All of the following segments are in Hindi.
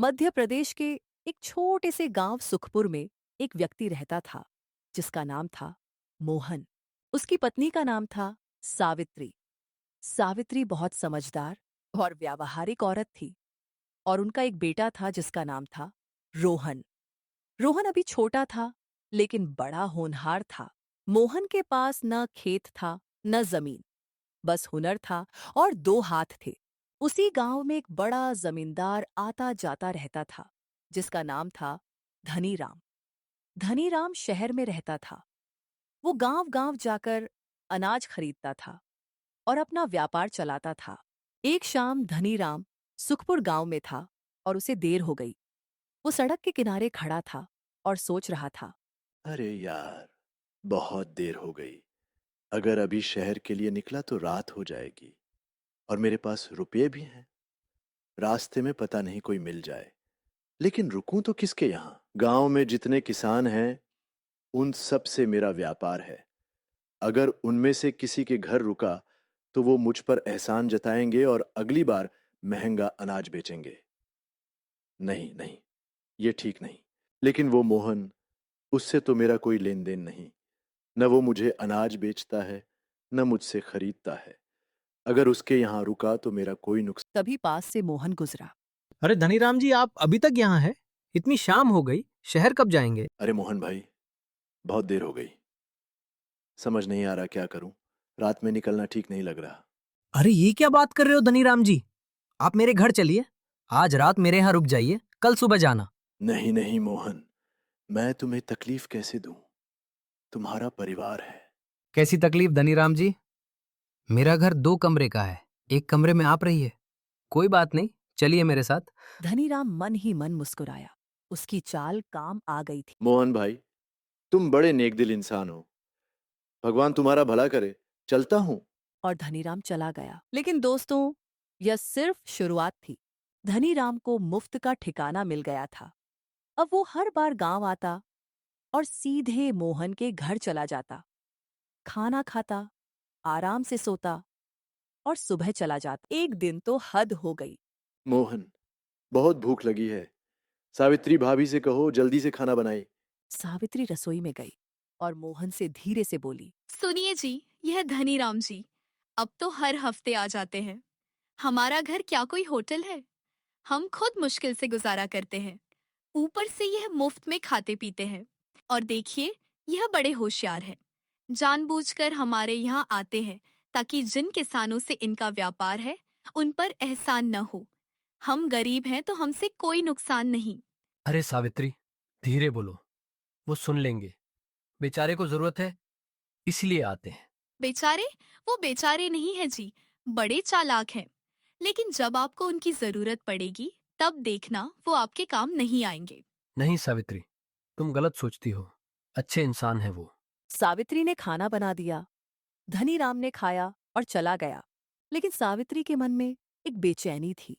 मध्य प्रदेश के एक छोटे से गांव सुखपुर में एक व्यक्ति रहता था जिसका नाम था मोहन। उसकी पत्नी का नाम था सावित्री। सावित्री बहुत समझदार और व्यावहारिक औरत थी और उनका एक बेटा था जिसका नाम था रोहन। रोहन अभी छोटा था लेकिन बड़ा होनहार था। मोहन के पास न खेत था न जमीन, बस हुनर था और दो हाथ थे। उसी गांव में एक बड़ा जमींदार आता जाता रहता था जिसका नाम था धनीराम। धनीराम शहर में रहता था। वो गांव गांव जाकर अनाज खरीदता था और अपना व्यापार चलाता था। एक शाम धनीराम सुखपुर गांव में था और उसे देर हो गई। वो सड़क के किनारे खड़ा था और सोच रहा था। अरे यार, बहुत देर हो गई। अगर अभी शहर के लिए निकला तो रात हो जाएगी और मेरे पास रुपये भी हैं। रास्ते में पता नहीं कोई मिल जाए। लेकिन रुकूं तो किसके यहाँ? गांव में जितने किसान हैं उन सब से मेरा व्यापार है। अगर उनमें से किसी के घर रुका तो वो मुझ पर एहसान जताएंगे और अगली बार महंगा अनाज बेचेंगे। नहीं नहीं, ये ठीक नहीं। लेकिन वो मोहन, उससे तो मेरा कोई लेन देन नहीं। न वो मुझे अनाज बेचता है, न मुझसे खरीदता है। अगर उसके यहाँ रुका तो मेरा कोई नुकसान। तभी पास से मोहन गुजरा। अरे धनीराम जी, आप अभी तक यहाँ हैं? इतनी शाम हो गई, शहर कब जाएंगे? अरे मोहन भाई, बहुत देर हो गई। समझ नहीं आ रहा क्या करूं। रात में निकलना ठीक नहीं लग रहा। अरे ये क्या बात कर रहे हो धनीराम जी? आप मेरे घर चलिए। आज रात मेरे यहाँ रुक जाइए, कल सुबह जाना। नहीं नहीं मोहन, मैं तुम्हें तकलीफ कैसे दूं? तुम्हारा परिवार है। कैसी तकलीफ धनीराम जी? मेरा घर 2 कमरे का है, एक कमरे में आप रहिए। कोई बात नहीं, चलिए मेरे साथ। धनीराम मन ही मन मुस्कुराया। उसकी चाल काम आ गई थी। मोहन भाई, तुम बड़े नेक दिल इंसान हो। भगवान तुम्हारा भला करे। चलता हूं। और धनीराम चला गया। लेकिन दोस्तों, यह सिर्फ शुरुआत थी। धनीराम को मुफ्त का ठिकाना मिल गया था। अब वो हर बार गांव आता और सीधे मोहन के घर चला जाता, खाना खाता, आराम से सोता और सुबह चला जाता। एक दिन तो हद हो गई। मोहन, बहुत भूख लगी है। सावित्री भाभी से कहो जल्दी से खाना बनाए। सावित्री रसोई में गई और मोहन से धीरे से बोली। सुनिए जी, यह धनीराम जी अब तो हर हफ्ते आ जाते हैं। हमारा घर क्या कोई होटल है? हम खुद मुश्किल से गुजारा करते हैं, ऊपर से यह मुफ्त में खाते पीते हैं। और देखिए, यह बड़े होशियार हैं। जानबूझकर हमारे यहाँ आते हैं ताकि जिन किसानों से इनका व्यापार है उन पर एहसान न हो। हम गरीब हैं तो हमसे कोई नुकसान नहीं। अरे सावित्री, धीरे बोलो, वो सुन लेंगे। बेचारे को जरूरत है, इसलिए आते हैं। बेचारे? वो बेचारे नहीं है जी, बड़े चालाक हैं। लेकिन जब आपको उनकी जरूरत पड़ेगी तब देखना वो आपके काम नहीं आएंगे। नहीं सावित्री, तुम गलत सोचती हो। अच्छे इंसान है वो। सावित्री ने खाना बना दिया। धनीराम ने खाया और चला गया। लेकिन सावित्री के मन में एक बेचैनी थी।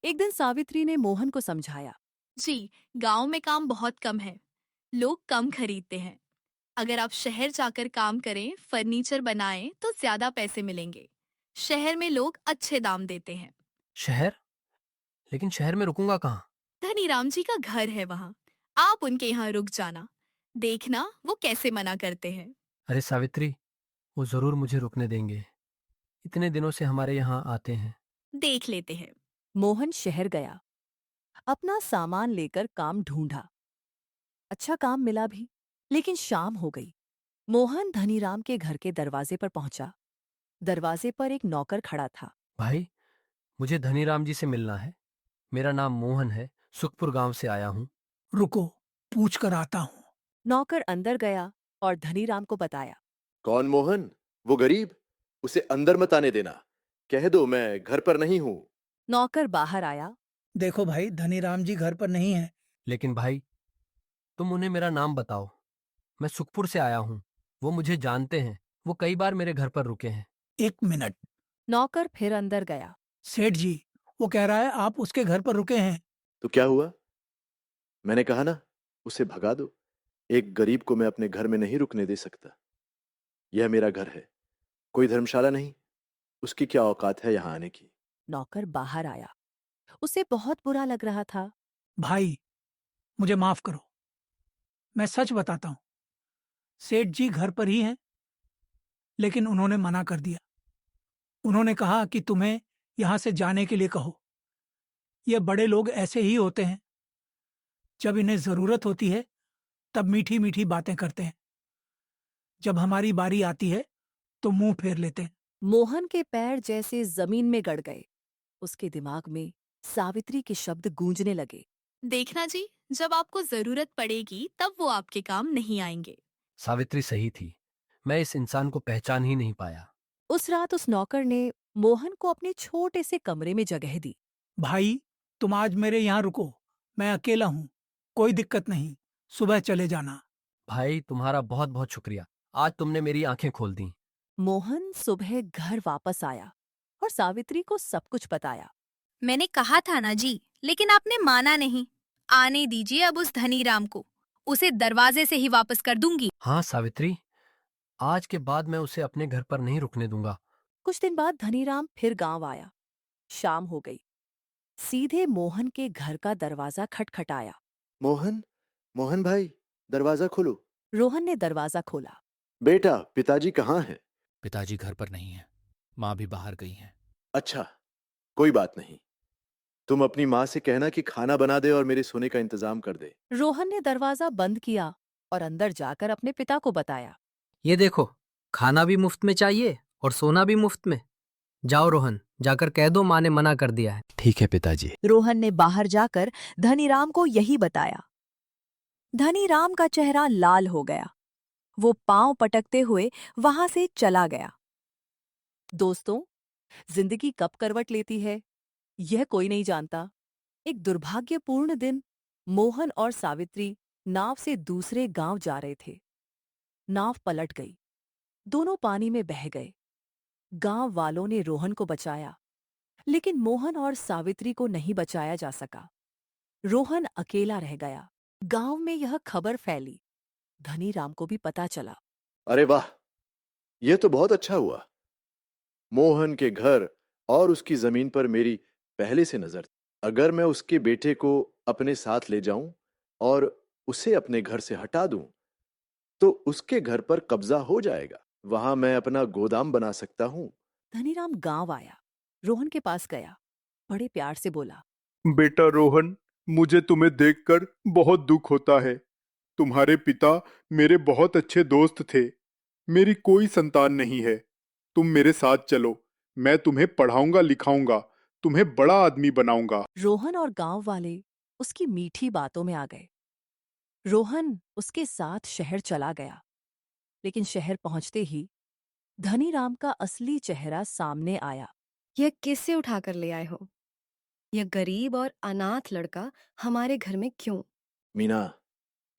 एक दिन सावित्री ने मोहन को समझाया। जी, गांव में काम बहुत कम है, लोग कम खरीदते हैं। अगर आप शहर जाकर काम करें, फर्नीचर बनाएं तो ज्यादा पैसे मिलेंगे। शहर में लोग अच्छे दाम देते हैं। शहर? लेकिन शहर में रुकूंगा कहाँ? धनीराम जी का घर है वहाँ, आप उनके यहाँ रुक जाना। देखना वो कैसे मना करते हैं। अरे सावित्री, वो जरूर मुझे रुकने देंगे। इतने दिनों से हमारे यहाँ आते हैं। देख लेते हैं। मोहन शहर गया, अपना सामान लेकर काम ढूंढा। अच्छा काम मिला भी, लेकिन शाम हो गई। मोहन धनीराम के घर के दरवाजे पर पहुंचा। दरवाजे पर एक नौकर खड़ा था। भाई, मुझे धनीराम जी से मिलना है। मेरा नाम मोहन है, सुखपुर गांव से आया हूँ। रुको, पूछ कर आता हूँ। नौकर अंदर गया और धनीराम को बताया। कौन मोहन? वो गरीब? उसे अंदर मत आने देना। कह दो मैं घर पर नहीं हूं। नौकर बाहर आया। देखो भाई, धनीराम जी घर पर नहीं है। लेकिन भाई, तुम उन्हें मेरा नाम बताओ। मैं सुखपुर से आया हूँ। वो मुझे जानते हैं। वो कई बार मेरे घर पर रुके हैं। 1 मिनट। नौकर फिर अंदर गया। सेठ जी, वो कह रहा है आप उसके घर पर रुके हैं। तो क्या हुआ? मैंने कहा ना, उसे भगा दो। एक गरीब को मैं अपने घर में नहीं रुकने दे सकता। यह मेरा घर है, कोई धर्मशाला नहीं। उसकी क्या औकात है यहाँ आने की? नौकर बाहर आया। उसे बहुत बुरा लग रहा था। भाई, मुझे माफ करो। मैं सच बताता हूँ। सेठ जी घर पर ही हैं, लेकिन उन्होंने मना कर दिया। उन्होंने कहा कि तुम्हें यहाँ से जाने के लिए कहो। ये बड़े लोग ऐसे ही होते हैं। जब इन्हें जरूरत होती है, तब मीठी मीठी बातें करते हैं। जब हमारी बारी आती है, तो मुंह फेर लेते हैं। मोहन के पैर जैसे जमीन में गड़ गए। उसके दिमाग में सावित्री के शब्द गूंजने लगे। देखना जी, जब आपको जरूरत पड़ेगी तब वो आपके काम नहीं आएंगे। सावित्री सही थी। मैं इस इंसान को पहचान ही नहीं पाया। उस रात उस नौकर ने मोहन को अपने छोटे से कमरे में जगह दी। भाई, तुम आज मेरे यहाँ रुको। मैं अकेला हूँ। कोई दिक्कत नहीं। सुबह चले जाना। भाई, तुम्हारा बहुत बहुत शुक्रिया। आज तुमने मेरी आंखें खोल दी। मोहन सुबह घर वापस आया और सावित्री को सब कुछ बताया। मैंने कहा था ना जी, लेकिन आपने माना नहीं। आने दीजिए अब उस धनीराम को। उसे दरवाजे से ही वापस कर दूंगी। हाँ सावित्री, आज के बाद मैं उसे अपने घर पर नहीं रुकने दूंगा। कुछ दिन बाद धनीराम फिर गांव आया। शाम हो गई। सीधे मोहन के घर का दरवाजा खटखटाया। मोहन, मोहन भाई, दरवाजा खोलो। रोहन ने दरवाजा खोला। बेटा, पिताजी कहाँ हैं? पिताजी घर पर नहीं हैं। माँ भी बाहर गई हैं। अच्छा, कोई बात नहीं। तुम अपनी माँ से कहना कि खाना बना दे और मेरे सोने का इंतजाम कर दे। रोहन ने दरवाजा बंद किया और अंदर जाकर अपने पिता को बताया। ये देखो, खाना भी मुफ्त में चाहिए और सोना भी मुफ्त में। जाओ रोहन, जाकर कह दो माँ ने मना कर दिया है। ठीक है पिताजी। रोहन ने बाहर जाकर धनीराम को यही बताया। धनीराम का चेहरा लाल हो गया। वो पांव पटकते हुए वहां से चला गया। दोस्तों, जिंदगी कब करवट लेती है, यह कोई नहीं जानता। एक दुर्भाग्यपूर्ण दिन मोहन और सावित्री नाव से दूसरे गांव जा रहे थे। नाव पलट गई। दोनों पानी में बह गए। गांव वालों ने रोहन को बचाया, लेकिन मोहन और सावित्री को नहीं बचाया जा सका। रोहन अकेला रह गया। गांव में यह खबर फैली। धनीराम को भी पता चला। अरे वाह, यह तो बहुत अच्छा हुआ। मोहन के घर और उसकी जमीन पर मेरी पहले से नजर थी। अगर मैं उसके बेटे को अपने साथ ले जाऊं और उसे अपने घर से हटा दूं, तो उसके घर पर कब्जा हो जाएगा। वहां मैं अपना गोदाम बना सकता हूं। धनीराम गांव आया। रोहन के पास गया। बड़े प्यार से बोला। बेटा रोहन, मुझे तुम्हें देखकर बहुत दुख होता है। तुम्हारे पिता मेरे बहुत अच्छे दोस्त थे। मेरी कोई संतान नहीं है। तुम मेरे साथ चलो। मैं तुम्हें पढ़ाऊंगा लिखाऊंगा। तुम्हें बड़ा आदमी बनाऊंगा। रोहन और गांव वाले उसकी मीठी बातों में आ गए। रोहन उसके साथ शहर चला गया। लेकिन शहर पहुंचते ही धनीराम का असली चेहरा सामने आया। यह किससे उठा कर ले आए हो? यह गरीब और अनाथ लड़का हमारे घर में क्यों? मीना,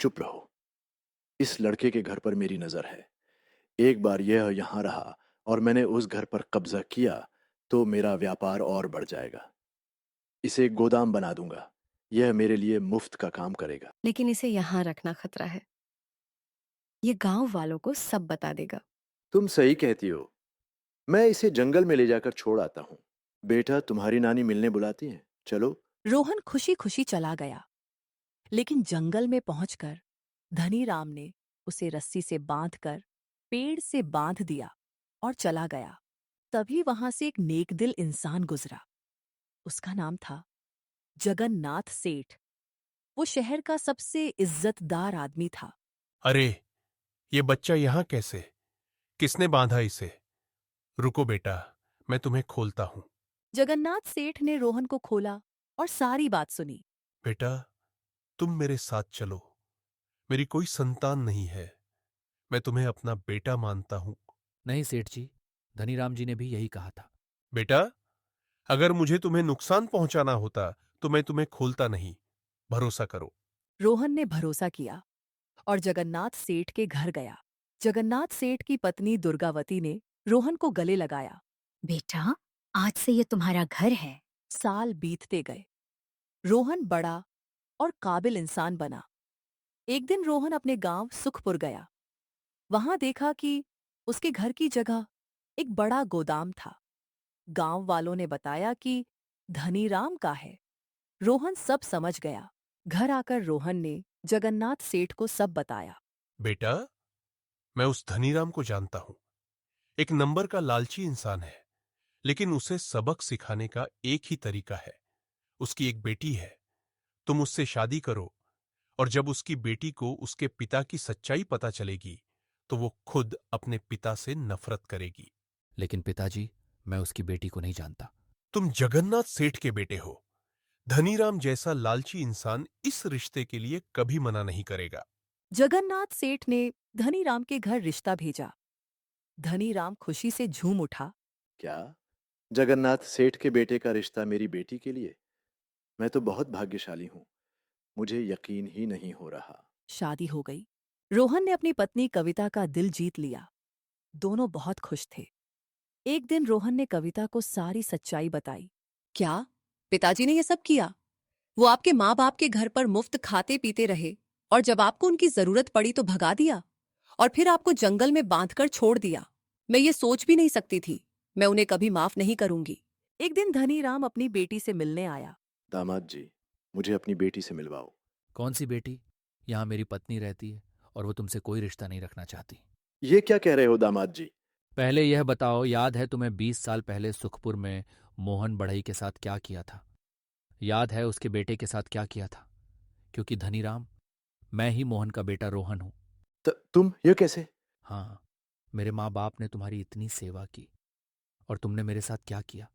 चुप रहो। इस लड़के के घर पर मेरी नजर है। एक बार यह यहां रहा और मैंने उस घर पर कब्जा किया, तो मेरा व्यापार और बढ़ जाएगा। इसे एक गोदाम बना दूंगा। यह मेरे लिए मुफ्त का काम करेगा। लेकिन इसे यहाँ रखना खतरा है। ये गांव वालों को सब बता देगा। तुम सही कहती हो। मैं इसे जंगल में ले जाकर छोड़ आता हूँ। बेटा, तुम्हारी नानी मिलने बुलाती है, चलो। रोहन खुशी खुशी चला गया। लेकिन जंगल में पहुंचकर धनीराम ने उसे रस्सी से बांधकर पेड़ से बांध दिया और चला गया। तभी वहां से एक नेकदिल इंसान गुजरा। उसका नाम था जगन्नाथ सेठ। वो शहर का सबसे इज्जतदार आदमी था। अरे, ये बच्चा यहाँ कैसे? किसने बांधा इसे? रुको बेटा, मैं तुम्हें खोलता हूं। जगन्नाथ सेठ ने रोहन को खोला और सारी बात सुनी। बेटा, तुम मेरे साथ चलो। मेरी कोई संतान नहीं है। मैं तुम्हें अपना बेटा मानता हूं। नहीं सेठ जी, धनीराम जी ने भी यही कहा था। बेटा, अगर मुझे तुम्हें नुकसान पहुंचाना होता तो मैं तुम्हें खोलता नहीं। भरोसा करो। रोहन ने भरोसा किया और जगन्नाथ सेठ के घर गया। जगन्नाथ सेठ की पत्नी दुर्गावती ने रोहन को गले लगाया। बेटा, आज से ये तुम्हारा घर है। साल बीतते गए। रोहन बड़ा और काबिल इंसान बना। एक दिन रोहन अपने गांव सुखपुर गया। वहां देखा कि उसके घर की जगह एक बड़ा गोदाम था। गांव वालों ने बताया कि धनीराम का है। रोहन सब समझ गया। घर आकर रोहन ने जगन्नाथ सेठ को सब बताया। बेटा, मैं उस धनीराम को जानता हूं। एक नंबर का लालची इंसान है, लेकिन उसे सबक सिखाने का एक ही तरीका है। उसकी एक बेटी है, तुम उससे शादी करो, और जब उसकी बेटी को उसके पिता की सच्चाई पता चलेगी तो वो खुद अपने पिता से नफरत करेगी। लेकिन पिताजी, मैं उसकी बेटी को नहीं जानता। तुम जगन्नाथ सेठ के बेटे हो। धनीराम जैसा लालची इंसान इस रिश्ते के लिए कभी मना नहीं करेगा। जगन्नाथ सेठ ने धनीराम के घर रिश्ता भेजा। धनीराम खुशी से झूम उठा। क्या जगन्नाथ सेठ के बेटे का रिश्ता मेरी बेटी के लिए? मैं तो बहुत भाग्यशाली हूँ। मुझे यकीन ही नहीं हो रहा। शादी हो गई। रोहन ने अपनी पत्नी कविता का दिल जीत लिया। दोनों बहुत खुश थे। एक दिन रोहन ने कविता को सारी सच्चाई बताई। क्या पिताजी ने ये सब किया? वो आपके माँ बाप के घर पर मुफ्त खाते पीते रहे और जब आपको उनकी जरूरत पड़ी तो भगा दिया और फिर आपको जंगल में बांधकर छोड़ दिया। मैं ये सोच भी नहीं सकती थी। मैं उन्हें कभी माफ नहीं करूंगी। एक दिन धनीराम अपनी बेटी से मिलने आया। दामाद जी, मुझे अपनी बेटी से मिलवाओ। कौन सी बेटी? यहाँ मेरी पत्नी रहती है और वो तुमसे कोई रिश्ता नहीं रखना चाहती। ये क्या कह रहे हो दामाद जी? पहले यह बताओ, याद है तुम्हें 20 साल पहले सुखपुर में मोहन बढ़ई के साथ क्या किया था? याद है उसके बेटे के साथ क्या किया था? क्योंकि धनीराम, मैं ही मोहन का बेटा रोहन हूं। तुम ये कैसे? हाँ, मेरे माँ बाप ने तुम्हारी इतनी सेवा की और तुमने मेरे साथ क्या किया?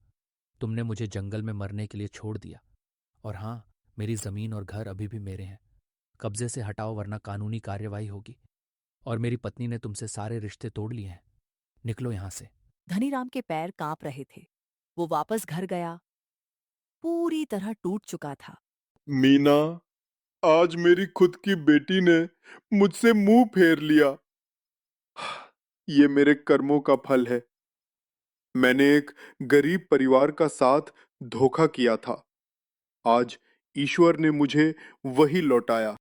तुमने मुझे जंगल में मरने के लिए छोड़ दिया। और हाँ, मेरी जमीन और घर अभी भी मेरे हैं। कब्जे से हटाओ वरना कानूनी कार्यवाही होगी। और मेरी पत्नी ने तुमसे सारे रिश्ते तोड़ लिए हैं। निकलो यहां से। धनीराम के पैर कांप रहे थे। वो वापस घर गया। पूरी तरह टूट चुका था। मीना, आज मेरी खुद की बेटी ने मुझसे मुंह फेर लिया। ये मेरे कर्मों का फल है। मैंने एक गरीब परिवार का साथ धोखा किया था। आज ईश्वर ने मुझे वही लौटाया।